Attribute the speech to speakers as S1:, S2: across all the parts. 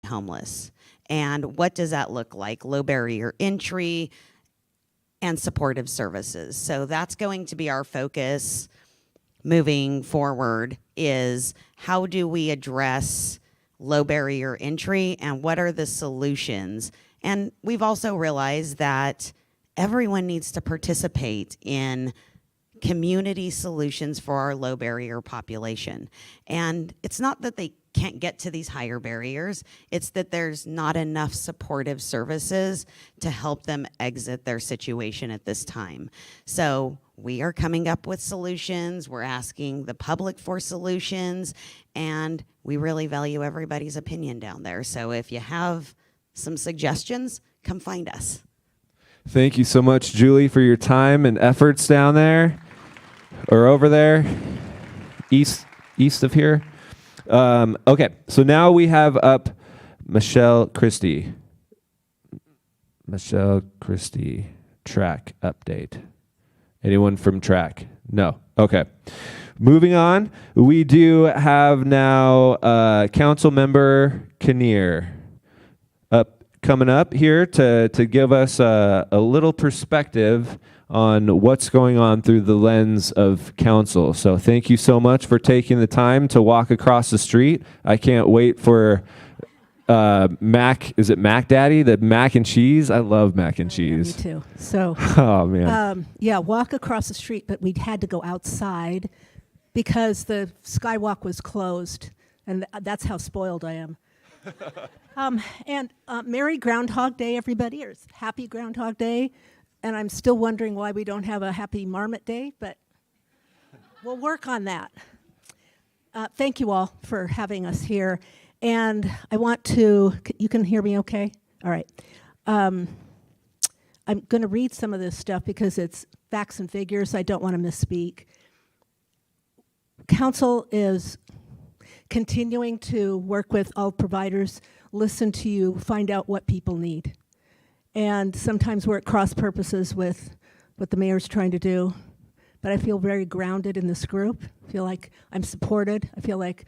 S1: homeless. And what does that look like? Low barrier entry and supportive services. So that's going to be our focus moving forward, is how do we address low barrier entry and what are the solutions? And we've also realized that everyone needs to participate in community solutions for our low barrier population. And it's not that they can't get to these higher barriers, it's that there's not enough supportive services to help them exit their situation at this time. So we are coming up with solutions, we're asking the public for solutions, and we really value everybody's opinion down there. So if you have some suggestions, come find us.
S2: Thank you so much, Julie, for your time and efforts down there, or over there, east of here. Okay, so now we have up Michelle Christie. Michelle Christie, track update. Anyone from track? No. Okay. Moving on, we do have now Council Member Kinnear coming up here to give us a little perspective on what's going on through the lens of council. So thank you so much for taking the time to walk across the street. I can't wait for Mac, is it Mac Daddy? The mac and cheese? I love mac and cheese.
S3: Me too. So,
S2: oh man.
S3: Yeah, walk across the street, but we had to go outside because the skywalk was closed, and that's how spoiled I am. And Merry Groundhog Day, everybody, or Happy Groundhog Day. And I'm still wondering why we don't have a Happy Marmot Day, but we'll work on that. Thank you all for having us here. And I want to, you can hear me okay? All right. I'm going to read some of this stuff because it's facts and figures. I don't want to misspeak. Council is continuing to work with all providers, listen to you, find out what people need. And sometimes we're at cross purposes with what the mayor's trying to do, but I feel very grounded in this group. I feel like I'm supported. I feel like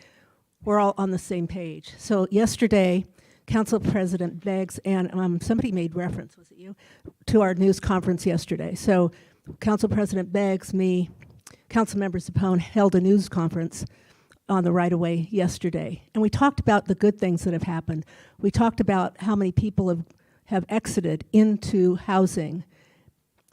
S3: we're all on the same page. So yesterday, Council President Beggs and somebody made reference, was it you, to our news conference yesterday. So Council President Beggs, me, Council Member Zapone held a news conference on the right-of-way yesterday. And we talked about the good things that have happened. We talked about how many people have exited into housing.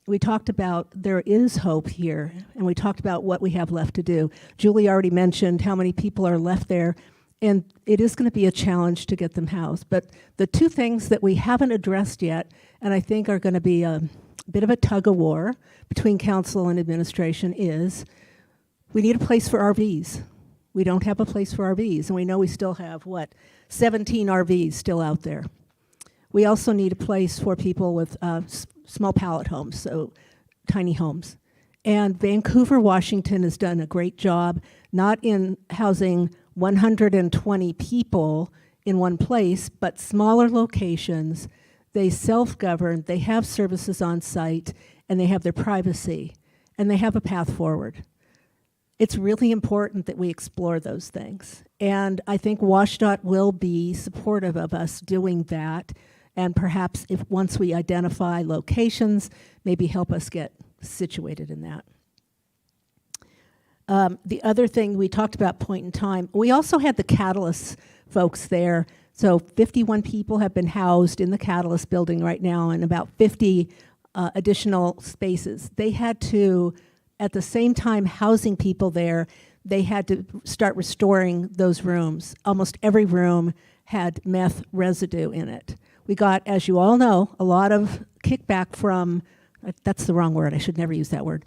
S3: We talked about there is hope here, and we talked about what we have left to do. Julie already mentioned how many people are left there, and it is going to be a challenge to get them housed. But the two things that we haven't addressed yet, and I think are going to be a bit of a tug-of-war between council and administration, is we need a place for RVs. We don't have a place for RVs, and we know we still have, 17 RVs still out there. We also need a place for people with small pallet homes, so tiny homes. And Vancouver, Washington has done a great job, not in housing 120 people in one place, but smaller locations. They self-govern, they have services on site, and they have their privacy, and they have a path forward. It's really important that we explore those things. And I think WashDOT will be supportive of us doing that. And perhaps if once we identify locations, maybe help us get situated in that. The other thing we talked about point in time, we also had the Catalyst folks there. So 51 people have been housed in the Catalyst building right now, and about 50 additional spaces. They had to, at the same time housing people there, they had to start restoring those rooms. Almost every room had meth residue in it. We got, as you all know, a lot of kickback from, that's the wrong word, I should never use that word.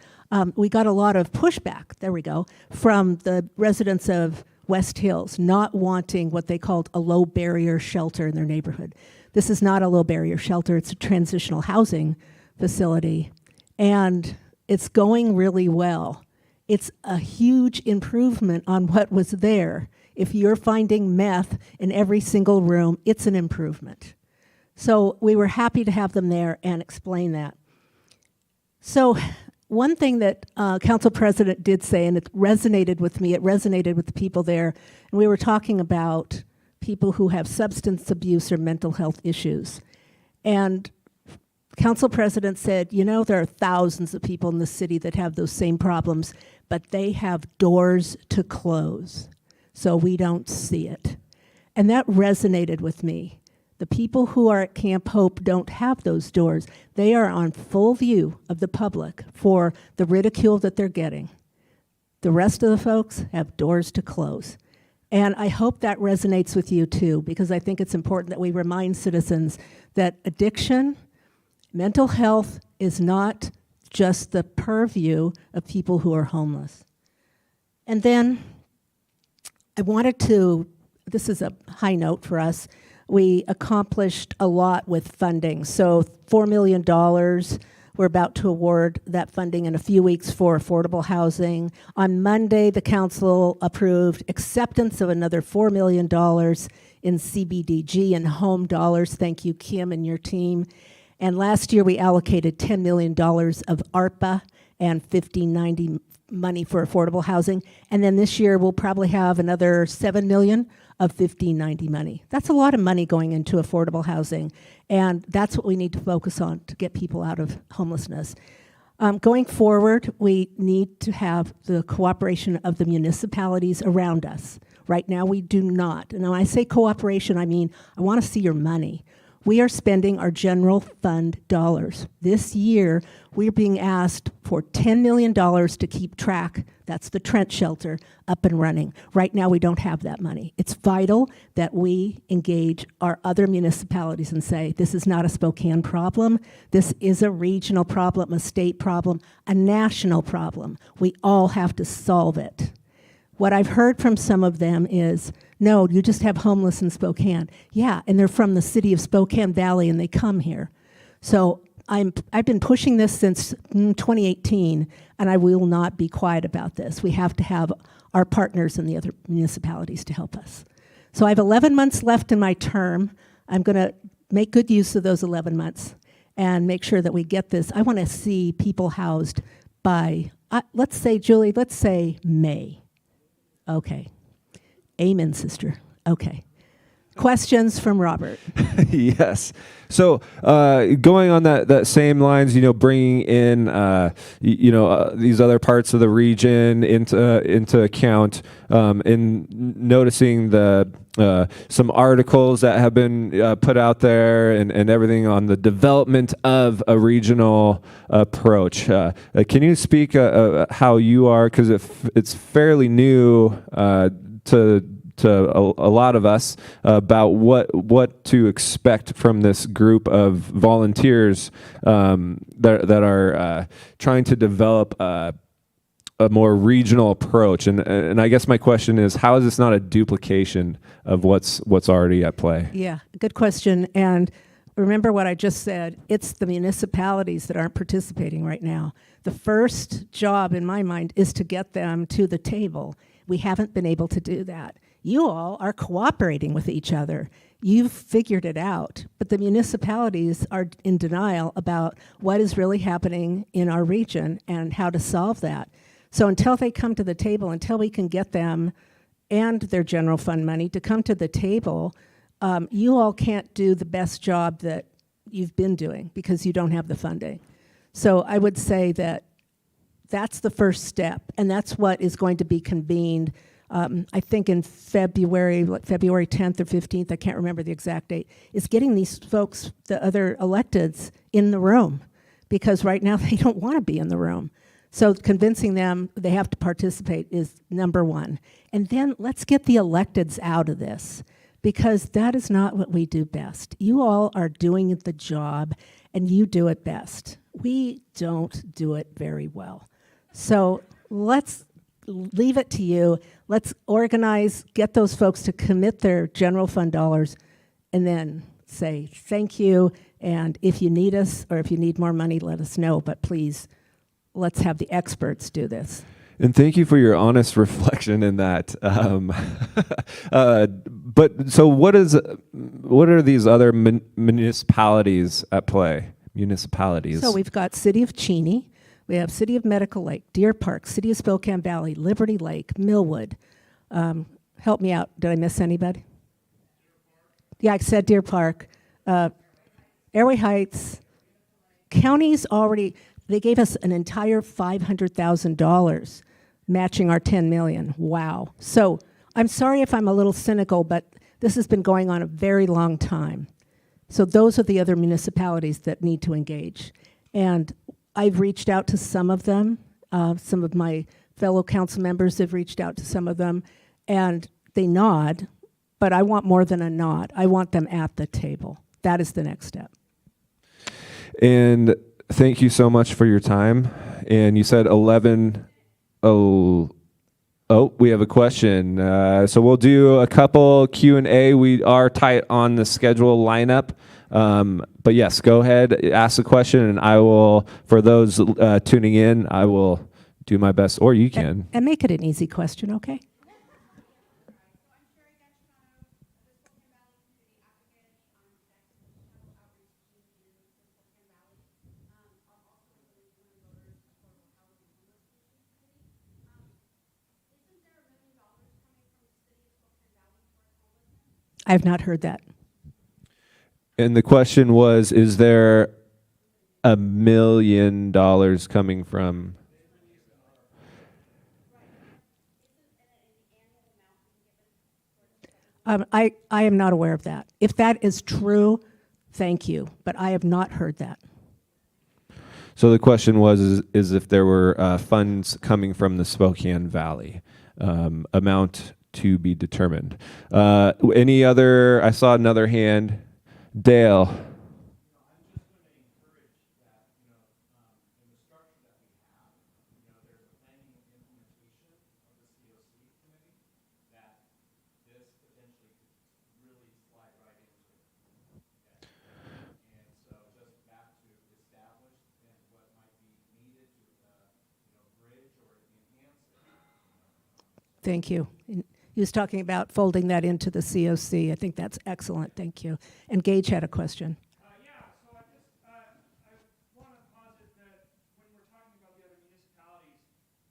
S3: We got a lot of pushback, there we go, from the residents of West Hills not wanting what they called a low barrier shelter in their neighborhood. This is not a low barrier shelter, it's a transitional housing facility, and it's going really well. It's a huge improvement on what was there. If you're finding meth in every single room, it's an improvement. So we were happy to have them there and explain that. So one thing that Council President did say, and it resonated with me, it resonated with the people there, and we were talking about people who have substance abuse or mental health issues. And council president said, you know, there are thousands of people in the city that have those same problems, but they have doors to close, so we don't see it. And that resonated with me. The people who are at Camp Hope don't have those doors. They are on full view of the public for the ridicule that they're getting. The rest of the folks have doors to close. And I hope that resonates with you too, because I think it's important that we remind citizens that addiction, mental health is not just the purview of people who are homeless. And then I wanted to, this is a high note for us, we accomplished a lot with funding. So $4 million, we're about to award that funding in a few weeks for affordable housing. On Monday, the council approved acceptance of another $4 million in CBDG and home dollars. Thank you, Kim and your team. And last year, we allocated $10 million of ARPA and 1590 money for affordable housing. And then this year, we'll probably have another $7 million of 1590 money. That's a lot of money going into affordable housing. And that's what we need to focus on to get people out of homelessness. Going forward, we need to have the cooperation of the municipalities around us. Right now, we do not. And when I say cooperation, I mean, I want to see your money. We are spending our general fund dollars. This year, we're being asked for $10 million to keep track, that's the Trent shelter, up and running. Right now, we don't have that money. It's vital that we engage our other municipalities and say, this is not a Spokane problem, this is a regional problem, a state problem, a national problem. We all have to solve it. What I've heard from some of them is, no, you just have homeless in Spokane. Yeah, and they're from the city of Spokane Valley and they come here. So I've been pushing this since 2018, and I will not be quiet about this. We have to have our partners in the other municipalities to help us. So I have 11 months left in my term. I'm going to make good use of those 11 months and make sure that we get this. I want to see people housed by, let's say, Julie, let's say May. Okay. Amen, sister. Okay. Questions from Robert?
S2: Yes. So going on that same lines, bringing in, these other parts of the region into account, and noticing the some articles that have been put out there and everything on the development of a regional approach. Can you speak how you are, because it's fairly new to a lot of us about what to expect from this group of volunteers that are trying to develop a more regional approach. And I guess my question is, how is this not a duplication of what's already at play?
S3: Yeah, good question. And remember what I just said, it's the municipalities that aren't participating right now. The first job in my mind is to get them to the table. We haven't been able to do that. You all are cooperating with each other. You've figured it out, but the municipalities are in denial about what is really happening in our region and how to solve that. So until they come to the table, until we can get them and their general fund money to come to the table, you all can't do the best job that you've been doing because you don't have the funding. So I would say that that's the first step, and that's what is going to be convened I think in February 10th or 15th, I can't remember the exact date, is getting these folks, the other electeds, in the room, because right now they don't want to be in the room. So convincing them they have to participate is number one. And then let's get the electeds out of this, because that is not what we do best. You all are doing the job, and you do it best. We don't do it very well. So let's leave it to you. Let's organize, get those folks to commit their general fund dollars, and then say thank you. And if you need us or if you need more money, let us know. But please, let's have the experts do this.
S2: And thank you for your honest reflection in that. But so what are these other municipalities at play? Municipalities.
S3: So we've got City of Cheney. We have City of Medical Lake, Deer Park, City of Spokane Valley, Liberty Lake, Millwood. Help me out. Did I miss anybody? Yeah, I said Deer Park. Airway Heights. Counties already, they gave us an entire $500,000 matching our 10 million. Wow. So I'm sorry if I'm a little cynical, but this has been going on a very long time. So those are the other municipalities that need to engage. And I've reached out to some of them. Some of my fellow council members have reached out to some of them, and they nod, but I want more than a nod. I want them at the table. That is the next step.
S2: And thank you so much for your time. And you said 11. Oh, we have a question. So we'll do a couple Q&A. We are tight on the schedule lineup. But yes, go ahead, ask the question, and I will, for those tuning in, I will do my best, or you can.
S3: And make it an easy question, okay? I have not heard that.
S2: And the question was, is there $1 million coming from?
S3: I am not aware of that. If that is true, thank you, but I have not heard that.
S2: So the question was, is if there were funds coming from the Spokane Valley, amount to be determined. Any other, I saw another hand. Dale.
S3: Thank you. And he was talking about folding that into the COC. I think that's excellent. Thank you. And Gage had a question.
S4: Yeah, so I want to posit that when we're talking about the other municipalities,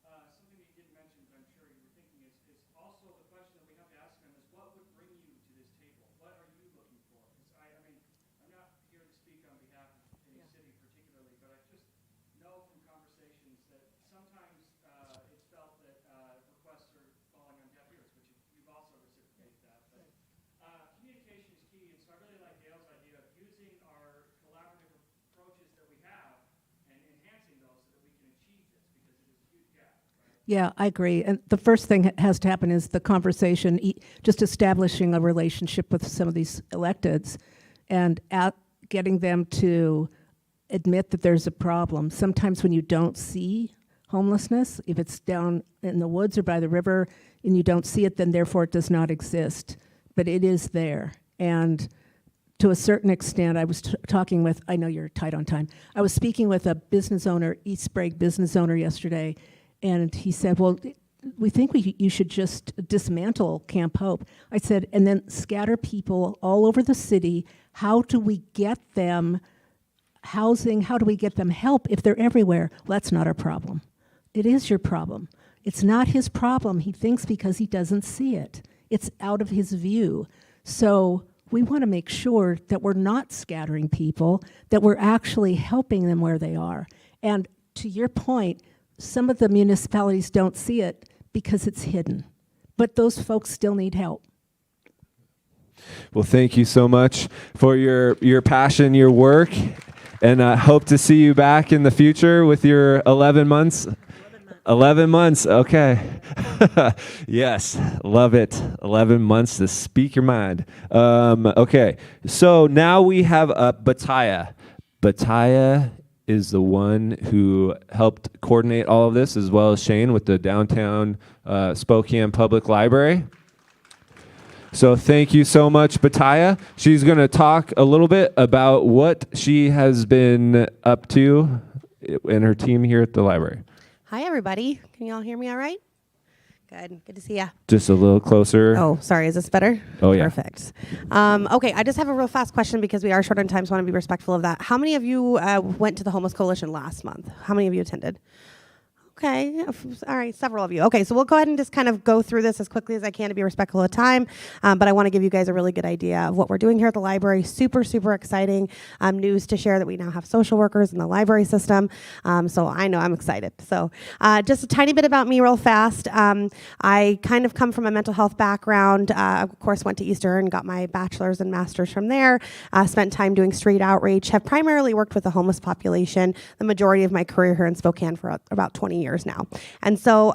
S4: something that you didn't mention, but I'm sure you were thinking is also the question that we have to ask them is what would bring you to this table? What are you looking for? Because I mean, I'm not here to speak on behalf of any city particularly, but I just know from conversations that sometimes it's felt that requests are falling on deaf ears, which you've also reciprocated that. But communication is key, and so I really like Dale's idea of using our collaborative approaches that we have and enhancing those so that we can achieve this, because it is a huge gap. Right?
S3: Yeah, I agree. And the first thing that has to happen is the conversation, just establishing a relationship with some of these electeds and getting them to admit that there's a problem. Sometimes when you don't see homelessness, if it's down in the woods or by the river and you don't see it, then therefore it does not exist. But it is there. And to a certain extent, I was talking with, I know you're tight on time, I was speaking with a business owner, East Sprague business owner yesterday, and he said, well, we think you should just dismantle Camp Hope. I said, and then scatter people all over the city. How do we get them housing? How do we get them help if they're everywhere? Well, that's not our problem. It is your problem. It's not his problem, he thinks, because he doesn't see it. It's out of his view. So we want to make sure that we're not scattering people, that we're actually helping them where they are. And to your point, some of the municipalities don't see it because it's hidden. But those folks still need help.
S2: Well, thank you so much for your passion, your work, and I hope to see you back in the future with your 11 months. 11 months, okay. Yes, love it. 11 months to speak your mind. Okay, so now we have Bataya. Bataya is the one who helped coordinate all of this, as well as Shane with the downtown Spokane Public Library. So thank you so much, Bataya. She's going to talk a little bit about what she has been up to and her team here at the library.
S5: Hi, everybody. Can you all hear me all right? Good. Good to see ya.
S2: Just a little closer.
S5: Oh, sorry. Is this better?
S2: Oh, yeah.
S5: Perfect. Okay, I just have a real fast question because we are short on time, so I want to be respectful of that. How many of you went to the Homeless Coalition last month? How many of you attended? Okay, all right, several of you. Okay, so we'll go ahead and just kind of go through this as quickly as I can to be respectful of time, but I want to give you guys a really good idea of what we're doing here at the library. Super, super exciting news to share that we now have social workers in the library system, so I know I'm excited. So just a tiny bit about me real fast. I kind of come from a mental health background. Of course, went to Eastern, got my bachelor's and master's from there, spent time doing street outreach, have primarily worked with the homeless population the majority of my career here in Spokane for about 20 years now. And so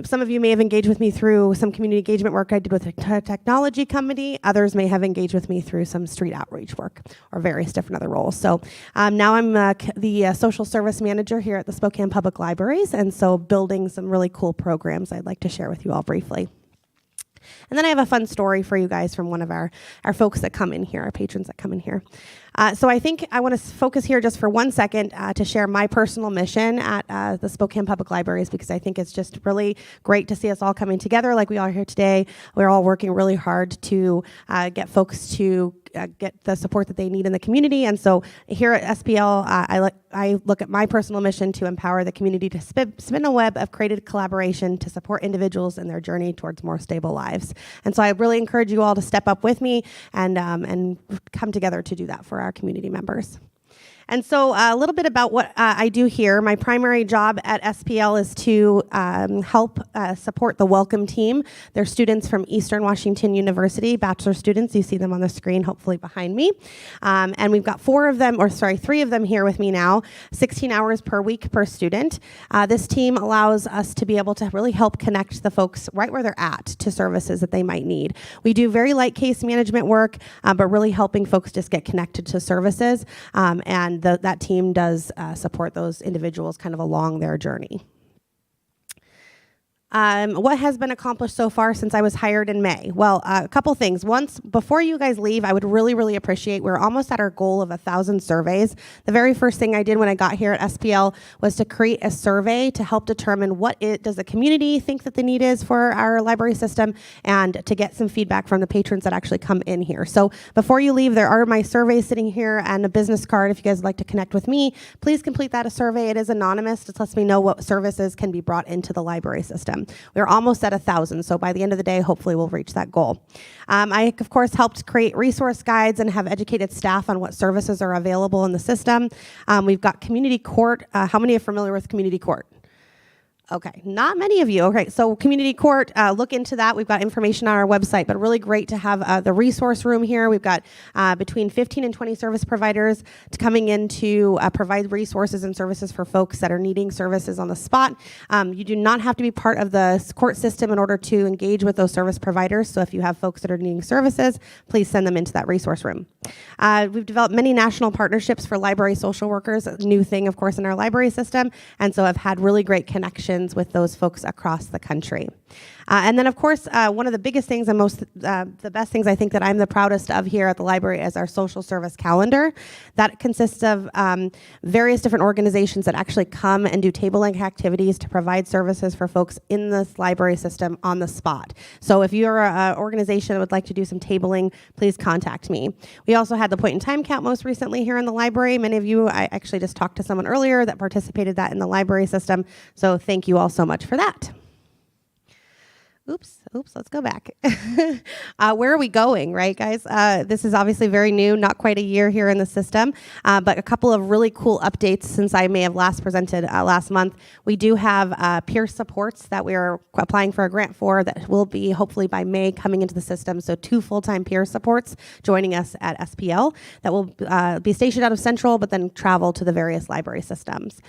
S5: some of you may have engaged with me through some community engagement work I did with a technology company. Others may have engaged with me through some street outreach work or various different other roles. So now I'm the social service manager here at the Spokane Public Libraries, and so building some really cool programs I'd like to share with you all briefly. And then I have a fun story for you guys from one of our folks that come in here, our patrons that come in here. So I think I want to focus here just for 1 second to share my personal mission at the Spokane Public Libraries, because I think it's just really great to see us all coming together like we are here today. We're all working really hard to get folks to get the support that they need in the community. And so here at SPL, I look at my personal mission to empower the community to spin a web of creative collaboration to support individuals in their journey towards more stable lives. And so I really encourage you all to step up with me and come together to do that for our community members. And so a little bit about what I do here. My primary job at SPL is to help support the Welcome team. They're students from Eastern Washington University, bachelor students. You see them on the screen, hopefully behind me. And we've got 3 of them here with me now, 16 hours per week per student. This team allows us to be able to really help connect the folks right where they're at to services that they might need. We do very light case management work, but really helping folks just get connected to services, and that team does support those individuals kind of along their journey. What has been accomplished so far since I was hired in May? Well, a couple things. Once, before you guys leave, I would really, really appreciate, we're almost at our goal of 1,000 surveys. The very first thing I did when I got here at SPL was to create a survey to help determine what does the community think that the need is for our library system, and to get some feedback from the patrons that actually come in here. So before you leave, there are my surveys sitting here and a business card. If you guys would like to connect with me, please complete that survey. It is anonymous. It lets me know what services can be brought into the library system. We're almost at 1,000, so by the end of the day, hopefully we'll reach that goal. I, of course, helped create resource guides and have educated staff on what services are available in the system. We've got community court. How many are familiar with community court? Okay, not many of you. Okay, so community court, look into that. We've got information on our website, but really great to have the resource room here. We've got between 15 and 20 service providers coming in to provide resources and services for folks that are needing services on the spot. You do not have to be part of the court system in order to engage with those service providers. So if you have folks that are needing services, please send them into that resource room. We've developed many national partnerships for library social workers, a new thing, of course, in our library system. And so I've had really great connections with those folks across the country. And then, of course, one of the biggest things and the best things I think that I'm the proudest of here at the library is our social service calendar. That consists of various different organizations that actually come and do tabling activities to provide services for folks in this library system on the spot. So if you're an organization that would like to do some tabling, please contact me. We also had the point in time count most recently here in the library. Many of you, I actually just talked to someone earlier that participated that in the library system. So thank you all so much for that. Oops, let's go back. Where are we going, right, guys? This is obviously very new, not quite a year here in the system, but a couple of really cool updates since I may have last presented last month. We do have peer supports that we are applying for a grant for that will be hopefully by May coming into the system. So 2 full-time peer supports joining us at SPL that will be stationed out of Central, but then travel to the various library systems.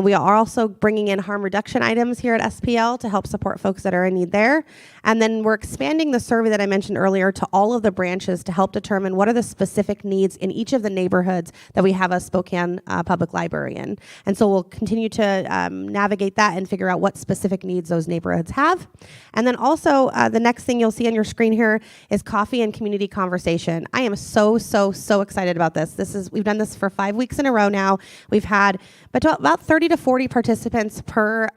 S5: We are also bringing in harm reduction items here at SPL to help support folks that are in need there. And then we're expanding the survey that I mentioned earlier to all of the branches to help determine what are the specific needs in each of the neighborhoods that we have a Spokane Public Library in. And so we'll continue to navigate that and figure out what specific needs those neighborhoods have. And then also the next thing you'll see on your screen here is coffee and community conversation. I am so excited about this. We've done this for 5 weeks in a row now. We've had about 30 to 40 participants per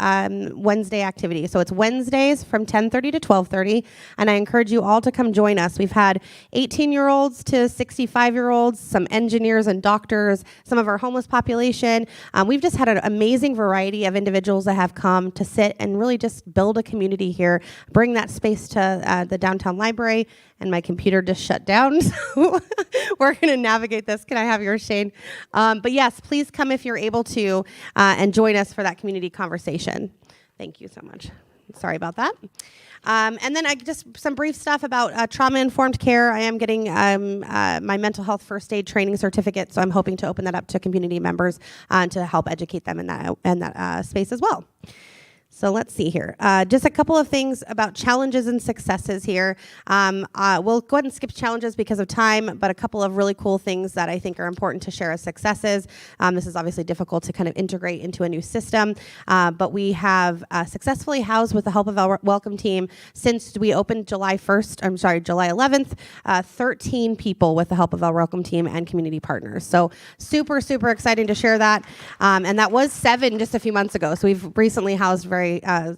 S5: Wednesday activity. So it's Wednesdays from 10:30 9:30 to 12:30, and I encourage you all to come join us. We've had 18-year-olds to 65-year-olds, some engineers and doctors, some of our homeless population. We've just had an amazing variety of individuals that have come to sit and really just build a community here, bring that space to the downtown library, and my computer just shut down, so we're going to navigate this. Can I have yours, Shane? But yes, please come if you're able to and join us for that community conversation. Thank you so much. Sorry about that. And then just some brief stuff about trauma-informed care. I am getting my mental health first aid training certificate, so I'm hoping to open that up to community members to help educate them in that space as well. So let's see here. Just a couple of things about challenges and successes here. We'll go ahead and skip challenges because of time, but a couple of really cool things that I think are important to share as successes. This is obviously difficult to kind of integrate into a new system, but we have successfully housed with the help of our welcome team since we opened July 11th, 13 people with the help of our welcome team and community partners. So super, super exciting to share that. And that was 7 just a few months ago. So we've recently housed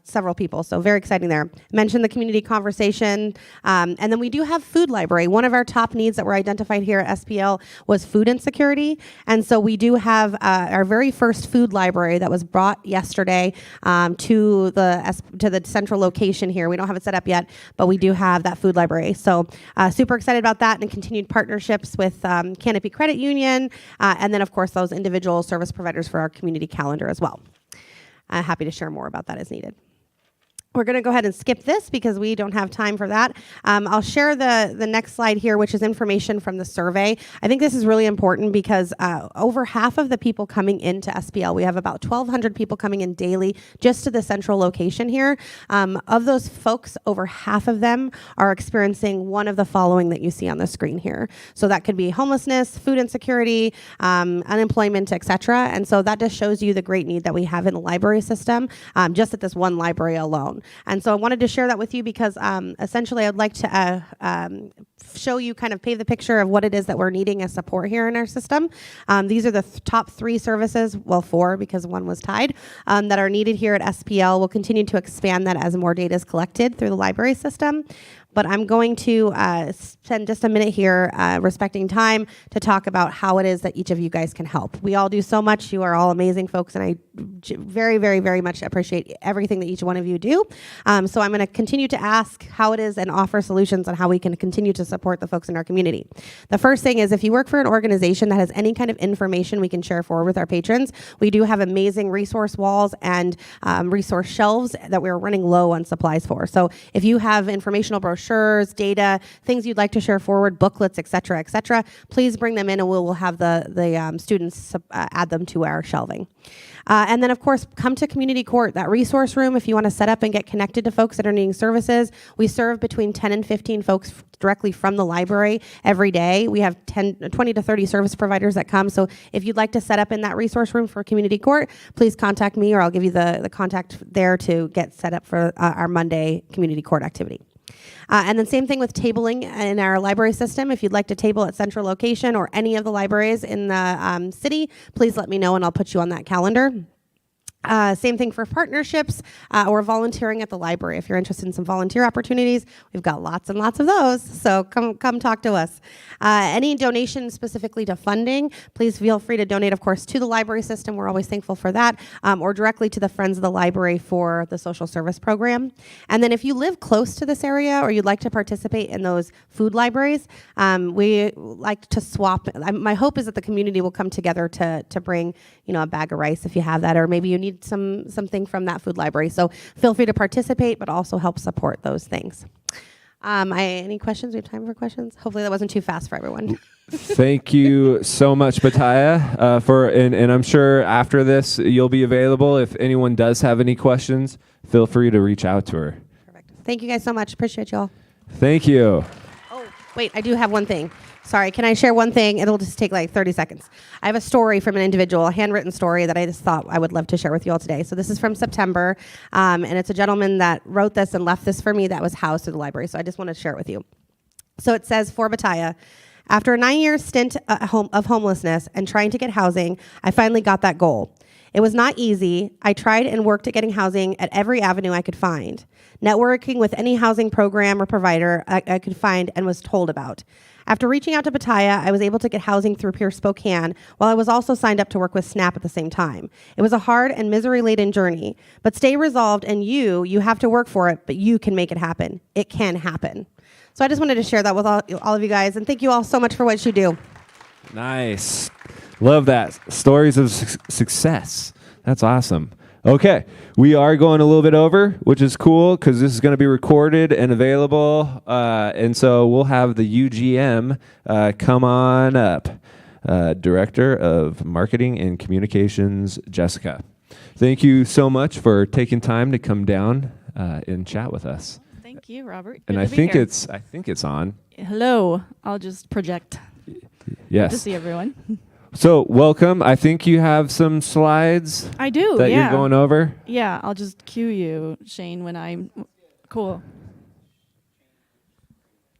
S5: several people, so very exciting there. Mentioned the community conversation, and then we do have food library. One of our top needs that were identified here at SPL was food insecurity, and so we do have our very first food library that was brought yesterday to the central location here. We don't have it set up yet, but we do have that food library. So super excited about that, and continued partnerships with Canopy Credit Union, and then of course those individual service providers for our community calendar as well. Happy to share more about that as needed. We're going to go ahead and skip this because we don't have time for that. I'll share the next slide here, which is information from the survey. I think this is really important because over half of the people coming into SPL, we have about 1,200 people coming in daily just to the central location here. Of those folks, over half of them are experiencing one of the following that you see on the screen here. So that could be homelessness, food insecurity, unemployment, etc. And so that just shows you the great need that we have in the library system, just at this one library alone. And so I wanted to share that with you because essentially I would like to show you, kind of pave the picture of what it is that we're needing as support here in our system. These are the top 3 services, well 4 because one was tied, that are needed here at SPL. We'll continue to expand that as more data is collected through the library system. But I'm going to spend just a minute here, respecting time, to talk about how it is that each of you guys can help. We all do so much. You are all amazing folks, and I very, very, very much appreciate everything that each one of you do. So I'm going to continue to ask how it is and offer solutions on how we can continue to support the folks in our community. The first thing is, if you work for an organization that has any kind of information we can share forward with our patrons, we do have amazing resource walls and resource shelves that we're running low on supplies for. So if you have informational brochures, data, things you'd like to share forward, booklets, et cetera, please bring them in and we'll have the students add them to our shelving. And then, of course, come to Community Court, that resource room, if you want to set up and get connected to folks that are needing services. We serve between 10 and 15 folks directly from the library every day. We have 20 to 30 service providers that come. So if you'd like to set up in that resource room for Community Court, please contact me, or I'll give you the contact there to get set up for our Monday Community Court activity. And then same thing with tabling in our library system. If you'd like to table at central location or any of the libraries in the city, please let me know and I'll put you on that calendar. Same thing for partnerships or volunteering at the library. If you're interested in some volunteer opportunities, we've got lots and lots of those. So come talk to us. Any donations specifically to funding, please feel free to donate, of course, to the library system. We're always thankful for that, or directly to the Friends of the Library for the social service program. And then if you live close to this area or you'd like to participate in those food libraries, we like to swap. My hope is that the community will come together to bring, a bag of rice if you have that, or maybe you need something from that food library. So feel free to participate, but also help support those things. Any questions? We have time for questions? Hopefully that wasn't too fast for everyone.
S2: Thank you so much, Bataya, and I'm sure after this you'll be available. If anyone does have any questions, feel free to reach out to her.
S5: Perfect. Thank you guys so much. Appreciate you all.
S2: Thank you.
S5: Oh, wait, I do have one thing. Sorry, can I share one thing? It'll just take like 30 seconds. I have a story from an individual, a handwritten story that I just thought I would love to share with you all today. So this is from September, and it's a gentleman that wrote this and left this for me that was housed at the library. So I just want to share it with you. So it says, for Bataya, after a 9-year stint of homelessness and trying to get housing, I finally got that goal. It was not easy. I tried and worked at getting housing at every avenue I could find, networking with any housing program or provider I could find and was told about. After reaching out to Pattaya, I was able to get housing through Peer Spokane, while I was also signed up to work with SNAP at the same time. It was a hard and misery-laden journey, but stay resolved, and you have to work for it, but you can make it happen. It can happen. So I just wanted to share that with all of you guys, and thank you all so much for what you do.
S2: Nice. Love that. Stories of success. That's awesome. Okay, we are going a little bit over, which is cool because this is going to be recorded and available. And so we'll have the UGM come on up. Director of Marketing and Communications, Jessica. Thank you so much for taking time to come down and chat with us.
S6: Thank you, Robert.
S2: And
S6: Good
S2: I
S6: to be
S2: think
S6: here.
S2: it's on.
S6: Hello. I'll just project. Good to
S2: Yes.
S6: see everyone.
S2: So welcome. I think you have some slides
S6: I do.
S2: that
S6: yeah.
S2: you're going over.
S6: Yeah. I'll just cue you, Shane, when I'm cool.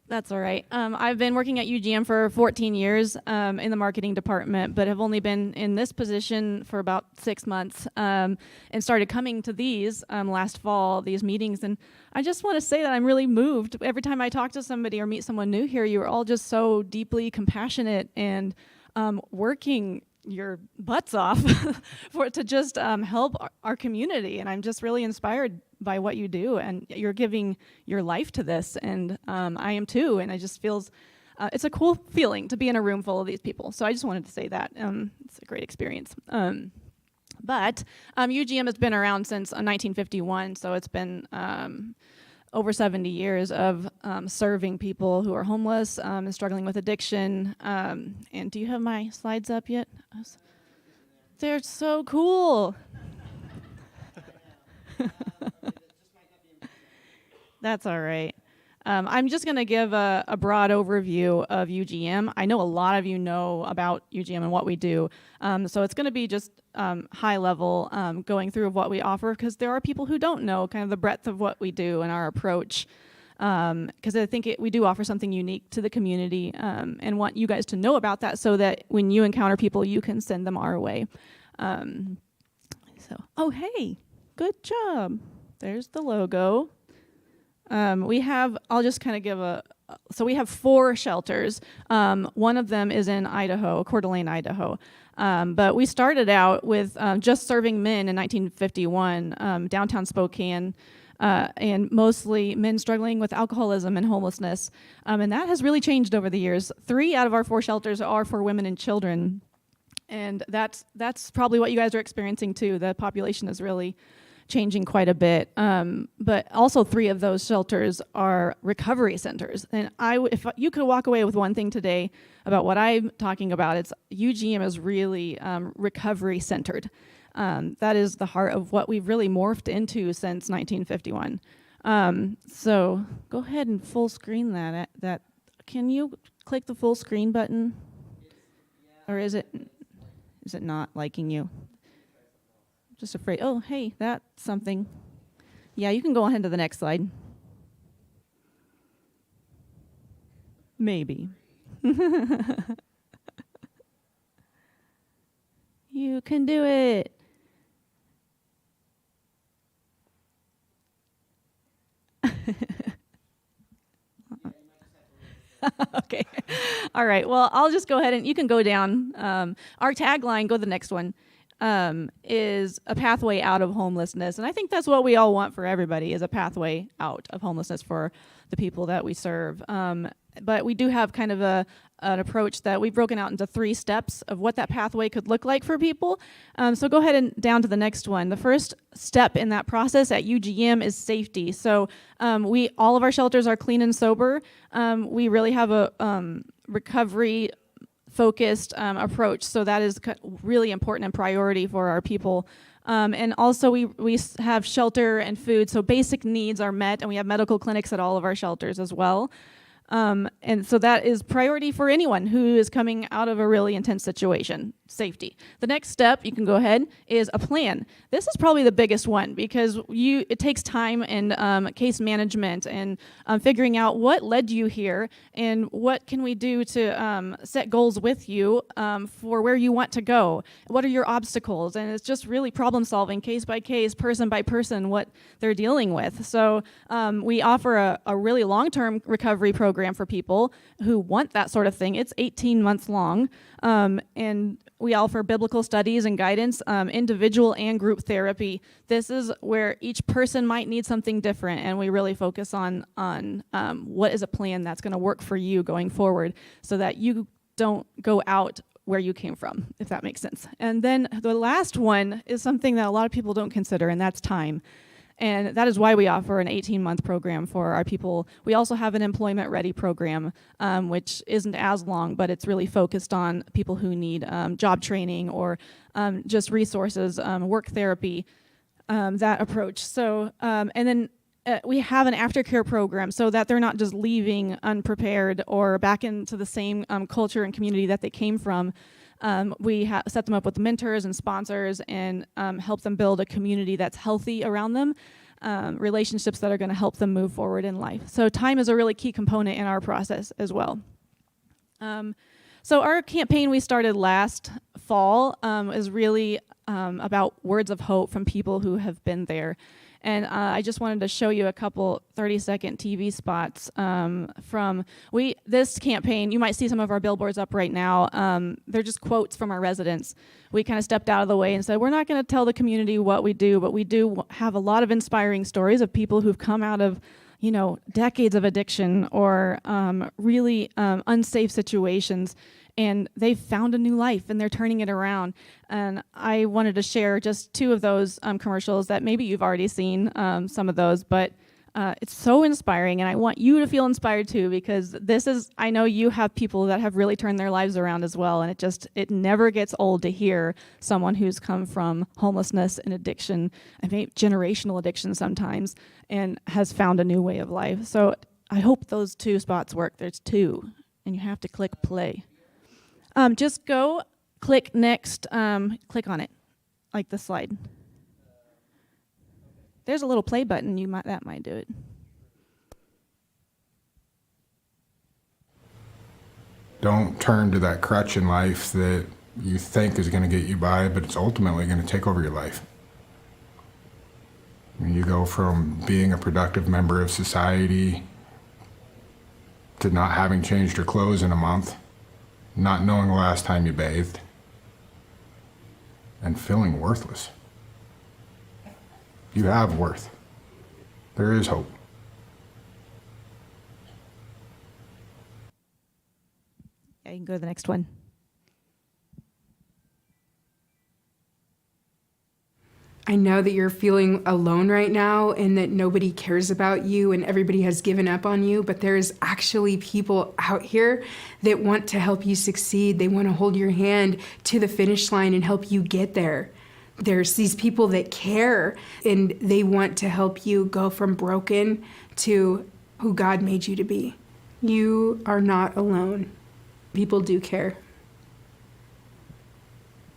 S6: That's all right. I've been working at UGM for 14 years in the marketing department, but have only been in this position for about 6 months, and started coming to these last fall, these meetings. And I just want to say that I'm really moved. Every time I talk to somebody or meet someone new here, you're all just so deeply compassionate and working your butts off to just help our community. And I'm just really inspired by what you do, and you're giving your life to this, and I am too, and it just feels, it's a cool feeling to be in a room full of these people. So I just wanted to say that. It's a great experience. But UGM has been around since 1951, so it's been over 70 years of serving people who are homeless and struggling with addiction. And do you have my slides up yet? They're so cool. That's all right. I'm just going to give a broad overview of UGM. I know a lot of you know about UGM and what we do. So it's going to be just high level going through of what we offer, because there are people who don't know kind of the breadth of what we do and our approach. Because I think we do offer something unique to the community, and want you guys to know about that so that when you encounter people, you can send them our way. Oh, hey, good job. There's the logo. I'll just kind of give so we have 4 shelters. One of them is in Idaho, Coeur d'Alene, Idaho. But we started out with just serving men in 1951, downtown Spokane, and mostly men struggling with alcoholism and homelessness. And that has really changed over the years. 3 out of our 4 shelters are for women and children. And that's probably what you guys are experiencing too. The population is really changing quite a bit, but also 3 of those shelters are recovery centers. And if you could walk away with one thing today about what I'm talking about, it's UGM is really recovery centered. That is the heart of what we've really morphed into since 1951. So go ahead and full screen that. Can you click the full screen button? Or is it not liking you? Just afraid. Oh, hey, that's something. Yeah, you can go ahead to the next slide. Maybe. You can do it. Okay. All right. Well, I'll just go ahead and you can go down. Our tagline, go to the next one, is a pathway out of homelessness. And I think that's what we all want for everybody, is a pathway out of homelessness for the people that we serve. But we do have kind of an approach that we've broken out into 3 steps of what that pathway could look like for people. So go ahead and down to the next one. The first step in that process at UGM is safety. So all of our shelters are clean and sober. We really have a recovery focused approach. So that is really important and priority for our people. And also we have shelter and food. So basic needs are met, and we have medical clinics at all of our shelters as well. And so that is priority for anyone who is coming out of a really intense situation, safety. The next step, you can go ahead, is a plan. This is probably the biggest one because it takes time and case management and figuring out what led you here and what can we do to set goals with you for where you want to go. What are your obstacles? And it's just really problem solving, case by case, person by person, what they're dealing with. So we offer a really long-term recovery program for people who want that sort of thing. It's 18 months long, and we offer biblical studies and guidance, individual and group therapy. This is where each person might need something different, and we really focus on what is a plan that's going to work for you going forward so that you don't go out where you came from, if that makes sense. And then the last one is something that a lot of people don't consider, and that's time. And that is why we offer an 18-month program for our people. We also have an employment ready program, which isn't as long, but it's really focused on people who need job training or just resources, work therapy, that approach. So, and then we have an aftercare program so that they're not just leaving unprepared or back into the same culture and community that they came from. We set them up with mentors and sponsors and help them build a community that's healthy around them, relationships that are going to help them move forward in life. So time is a really key component in our process as well. So our campaign we started last fall is really about words of hope from people who have been there. And I just wanted to show you a couple 30-second TV spots from this campaign. You might see some of our billboards up right now. They're just quotes from our residents. We kind of stepped out of the way and said, we're not going to tell the community what we do, but we do have a lot of inspiring stories of people who've come out of decades of addiction or really unsafe situations, and they've found a new life and they're turning it around. And I wanted to share just two of those commercials that maybe you've already seen some of those, but it's so inspiring, and I want you to feel inspired too, because I know you have people that have really turned their lives around as well, and it never gets old to hear someone who's come from homelessness and addiction, I think generational addiction sometimes, and has found a new way of life. So I hope those two spots work. There's two, and you have to click play. Just go click next, click on it, like the slide. There's a little play button, that might do it.
S7: Don't turn to that crutch in life that you think is going to get you by, but it's ultimately going to take over your life. When you go from being a productive member of society to not having changed your clothes in a month, not knowing the last time you bathed, and feeling worthless. You have worth. There is hope.
S6: Yeah, you can go to the next one.
S8: I know that you're feeling alone right now and that nobody cares about you and everybody has given up on you, but there's actually people out here that want to help you succeed. They want to hold your hand to the finish line and help you get there. There's these people that care and they want to help you go from broken to who God made you to be. You are not alone. People do care.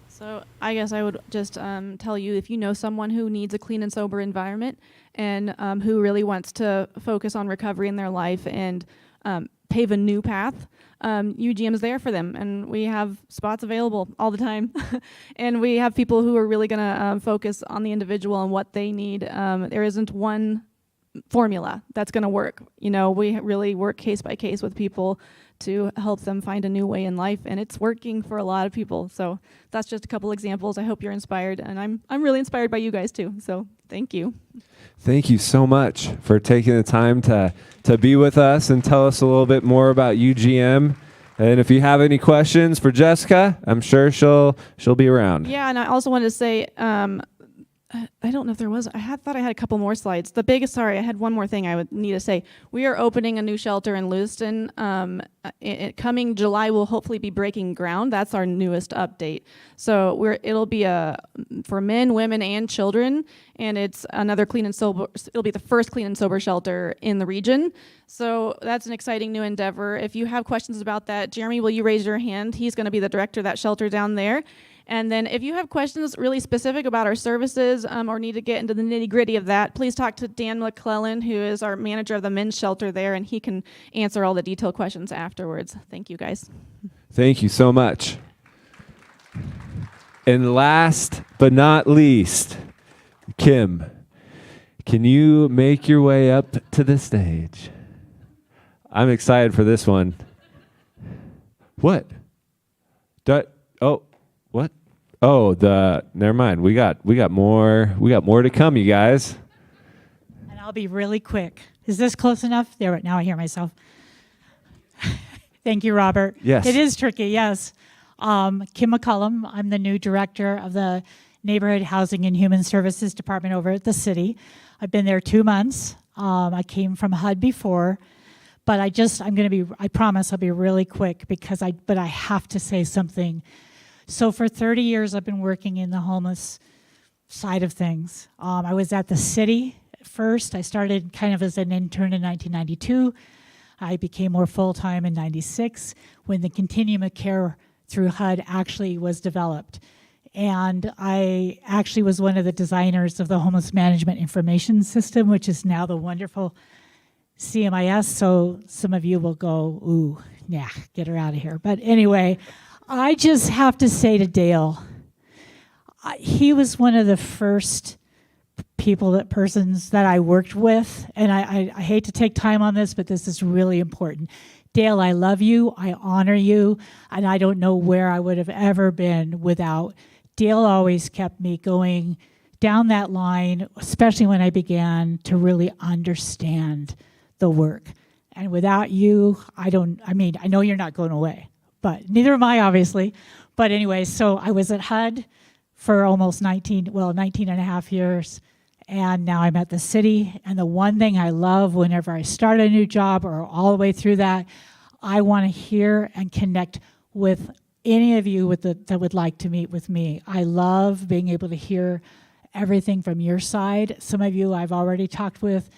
S6: So I guess I would just tell you, if you know someone who needs a clean and sober environment and who really wants to focus on recovery in their life and pave a new path, UGM is there for them. And we have spots available all the time. And we have people who are really going to focus on the individual and what they need. There isn't one formula that's going to work. We really work case by case with people to help them find a new way in life, and it's working for a lot of people. So that's just a couple examples. I hope you're inspired, and I'm really inspired by you guys too. So thank you.
S2: Thank you so much for taking the time to be with us and tell us a little bit more about UGM. And if you have any questions for Jessica, I'm sure she'll be around.
S6: Yeah, and I also wanted to say, I don't know if there was. Thought I had a couple more slides. The biggest, sorry, I had one more thing I would need to say. We are opening a new shelter in Lewiston. Coming July, we'll hopefully be breaking ground. That's our newest update. So it'll be for men, women, and children, and it's another clean and sober. It'll be the first clean and sober shelter in the region. So that's an exciting new endeavor. If you have questions about that, Jeremy, will you raise your hand? He's going to be the director of that shelter down there. And then if you have questions really specific about our services or need to get into the nitty-gritty of that, please talk to Dan McClellan, who is our manager of the men's shelter there, and he can answer all the detailed questions afterwards. Thank you, guys.
S2: Thank you so much. And last but not least, Kim, can you make your way up to the stage? I'm excited for this one. What? What? Oh, never mind. We got more to come, you guys.
S9: And I'll be really quick. Is this close enough? There, now I hear myself. Thank you, Robert.
S2: Yes.
S9: It is tricky, yes. Kim McCullum, I'm the new director of the Neighborhood Housing and Human Services Department over at the city. I've been there 2 months. I came from HUD before, but I promise I'll be really quick but I have to say something. So for 30 years, I've been working in the homeless side of things. I was at the city first. I started kind of as an intern in 1992. I became more full-time in 96 when the continuum of care through HUD actually was developed. And I actually was one of the designers of the Homeless Management Information System, which is now the wonderful CMIS. So some of you will go, ooh, nah, get her out of here. But anyway, I just have to say to Dale, he was one of the first persons that I worked with, and I hate to take time on this, but this is really important. Dale, I love you, I honor you, and I don't know where I would have ever been without. Dale always kept me going down that line, especially when I began to really understand the work. And without you, I know you're not going away. But neither am I, obviously. But anyway, so I was at HUD for almost 19 and a half years, and now I'm at the city. And the one thing I love whenever I start a new job or all the way through that, I want to hear and connect with any of you that would like to meet with me. I love being able to hear everything from your side. Some of you I've already talked with.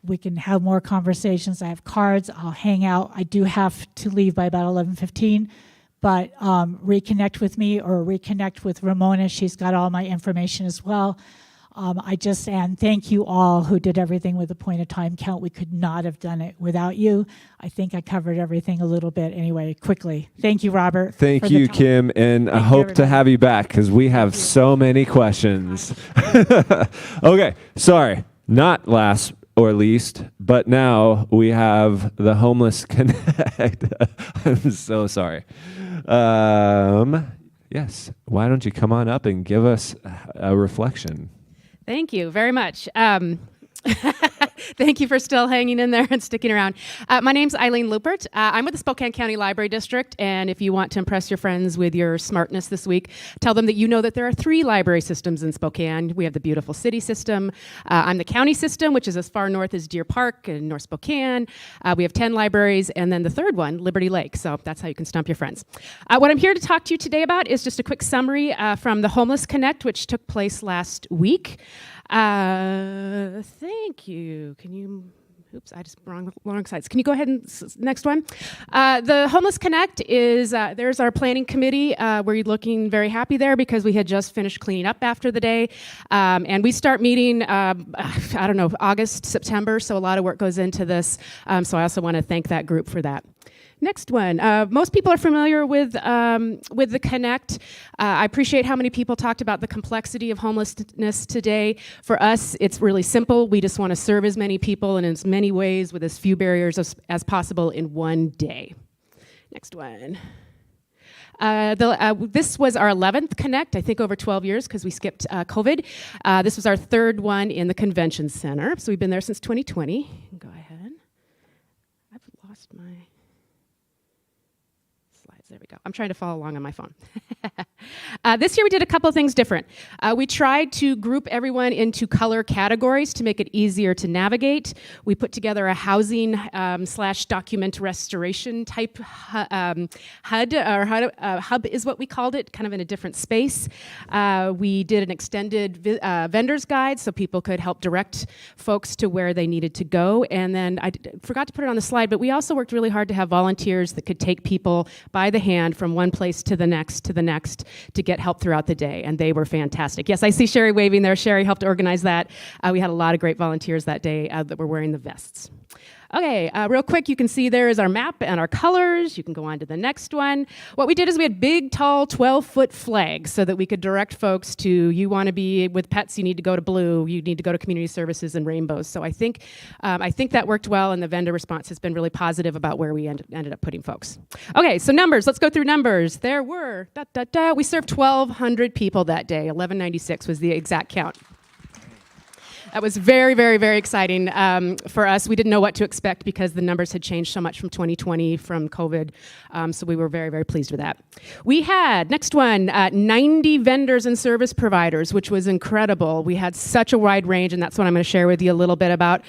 S9: We can have more conversations. I have cards. I'll hang out. I do have to leave by about 11:15, but reconnect with me or reconnect with Ramona. She's got all my information as well. And thank you all who did everything with the point of time count. We could not have done it without you. I think I covered everything a little bit anyway, quickly. Thank you, Robert.
S2: Thank you, Kim, and I hope to have you back because we have so many questions. Okay, sorry, not last or least, but now we have the Homeless Connect. I'm so sorry. Yes, why don't you come on up and give us a reflection?
S10: Thank you very much. Thank you for still hanging in there and sticking around. My name's Eileen Lupert. I'm with the Spokane County Library District, and if you want to impress your friends with your smartness this week, tell them that you know that there are 3 library systems in Spokane. We have the beautiful city system. I'm the county system, which is as far north as Deer Park and North Spokane. We have 10 libraries, and then the third one, Liberty Lake. So that's how you can stump your friends. What I'm here to talk to you today about is just a quick summary from the Homeless Connect, which took place last week. Thank you. Can you, oops, I just wrong sides. Can you go ahead and next one? The Homeless Connect is, there's our planning committee. We're looking very happy there because we had just finished cleaning up after the day. And we start meeting, August, September. So a lot of work goes into this. So I also want to thank that group for that. Next one. Most people are familiar with the Connect. I appreciate how many people talked about the complexity of homelessness today. For us, it's really simple. We just want to serve as many people in as many ways with as few barriers as possible in one day. Next one. This was our 11th Connect, I think over 12 years because we skipped COVID. This was our 3rd one in the Convention Center. So we've been there since 2020. Go ahead. I've lost my... slides. There we go. I'm trying to follow along on my phone. This year we did a couple of things different. We tried to group everyone into color categories to make it easier to navigate. We put together a housing / document restoration type HUD, or hub is what we called it, kind of in a different space. We did an extended vendor's guide so people could help direct folks to where they needed to go. And then I forgot to put it on the slide, but we also worked really hard to have volunteers that could take people by the hand from one place to the next to get help throughout the day, and they were fantastic. Yes, I see Sherry waving there. Sherry helped organize that. We had a lot of great volunteers that day that were wearing the vests. Okay, real quick, you can see there is our map and our colors. You can go on to the next one. What we did is we had big, tall, 12-foot flags so that we could direct folks to, you want to be with pets, you need to go to blue, you need to go to community services and rainbows. So I think that worked well, and the vendor response has been really positive about where we ended up putting folks. Okay, so numbers, let's go through numbers. There were, we served 1,200 people that day. 1,196 was the exact count. That was very, very, very exciting for us. We didn't know what to expect because the numbers had changed so much from 2020, from COVID, so we were very, very pleased with that. We had, next one, 90 vendors and service providers, which was incredible. We had such a wide range, and that's what I'm going to share with you a little bit about.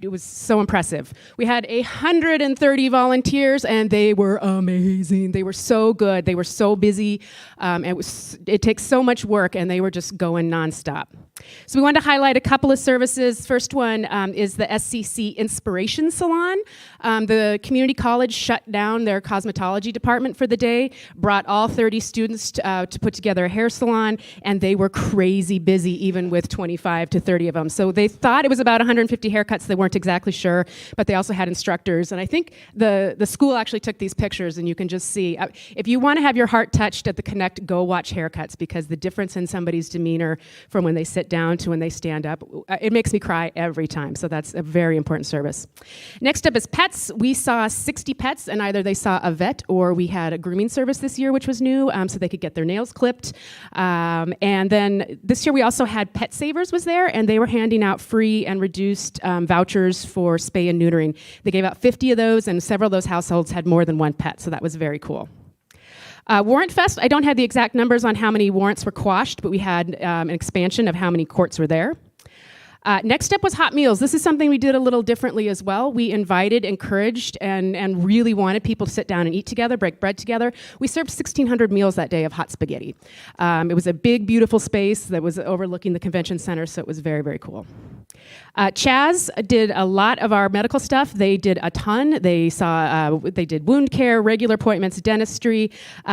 S10: It was so impressive. We had 130 volunteers, and they were amazing. They were so good. They were so busy. It takes so much work, and they were just going nonstop. So we wanted to highlight a couple of services. First one is the SCC Inspiration Salon. The community college shut down their cosmetology department for the day, brought all 30 students to put together a hair salon, and they were crazy busy, even with 25 to 30 of them. So they thought it was about 150 haircuts. They weren't exactly sure, but they also had instructors. And I think the school actually took these pictures, and you can just see. If you want to have your heart touched at the Connect, go watch haircuts, because the difference in somebody's demeanor from when they sit down to when they stand up, it makes me cry every time. So that's a very important service. Next up is pets. We saw 60 pets, and either they saw a vet or we had a grooming service this year, which was new, so they could get their nails clipped. And then this year we also had Pet Savers was there, and they were handing out free and reduced vouchers for spay and neutering. They gave out 50 of those, and several of those households had more than one pet, so that was very cool. Warrant Fest, I don't have the exact numbers on how many warrants were quashed, but we had an expansion of how many courts were there. Next up was hot meals. This is something we did a little differently as well. We invited, encouraged, and really wanted people to sit down and eat together, break bread together. We served 1,600 meals that day of hot spaghetti. It was a big, beautiful space that was overlooking the convention center, so it was very, very cool. Chaz did a lot of our medical stuff. They did a ton. They did wound care, regular appointments, dentistry.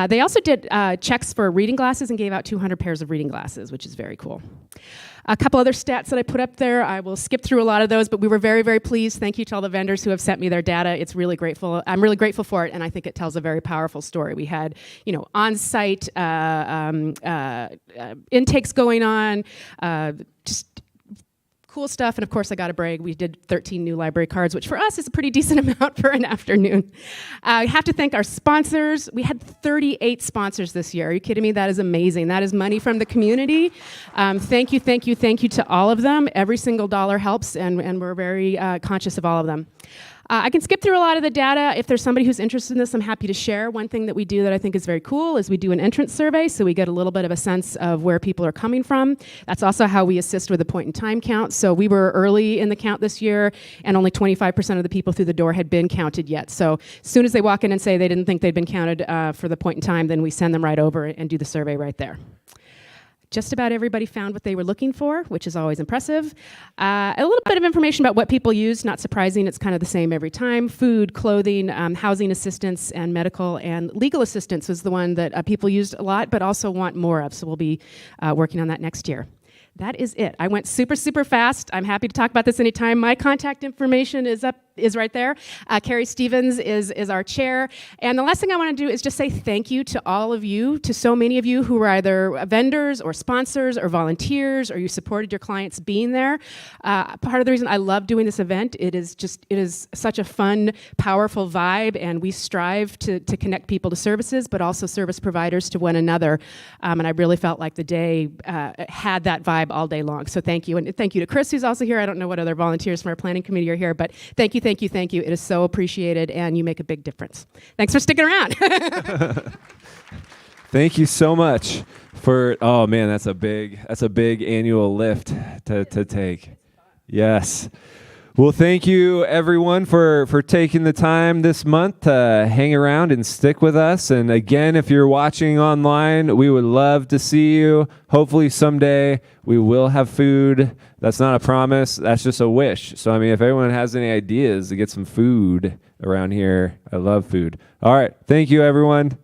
S10: They also did checks for reading glasses and gave out 200 pairs of reading glasses, which is very cool. A couple other stats that I put up there. I will skip through a lot of those, but we were very, very pleased. Thank you to all the vendors who have sent me their data. It's really grateful. I'm really grateful for it, and I think it tells a very powerful story. We had, on-site intakes going on, just cool stuff. And of course, I got to brag, we did 13 new library cards, which for us is a pretty decent amount for an afternoon. I have to thank our sponsors. We had 38 sponsors this year. Are you kidding me? That is amazing. That is money from the community. Thank you to all of them. Every single dollar helps, and we're very conscious of all of them. I can skip through a lot of the data. If there's somebody who's interested in this, I'm happy to share. One thing that we do that I think is very cool is we do an entrance survey, so we get a little bit of a sense of where people are coming from. That's also how we assist with the point-in-time count. So we were early in the count this year, and only 25% of the people through the door had been counted yet. So as soon as they walk in and say they didn't think they'd been counted for the point in time, then we send them right over and do the survey right there. Just about everybody found what they were looking for, which is always impressive. A little bit of information about what people use, not surprising, it's kind of the same every time. Food, clothing, housing assistance, and medical and legal assistance was the one that people used a lot, but also want more of, so we'll be working on that next year. That is it. I went super, super fast. I'm happy to talk about this anytime. My contact information is right there. Carrie Stevens is our chair. And the last thing I want to do is just say thank you to all of you, to so many of you who were either vendors or sponsors or volunteers, or you supported your clients being there. Part of the reason I love doing this event, it is such a fun, powerful vibe, and we strive to connect people to services, but also service providers to one another. And I really felt like the day had that vibe all day long. So thank you. And thank you to Chris, who's also here. I don't know what other volunteers from our planning committee are here, but thank you thank you, thank you. It is so appreciated, and you make a big difference. Thanks for sticking around.
S2: Thank you so much for, oh man, that's a big annual lift to take. Yes. Well, thank you everyone for taking the time this month to hang around and stick with us. And again, if you're watching online, we would love to see you. Hopefully someday we will have food. That's not a promise. That's just a wish. So, I mean, if everyone has any ideas to get some food around here, I love food. All right. Thank you, everyone.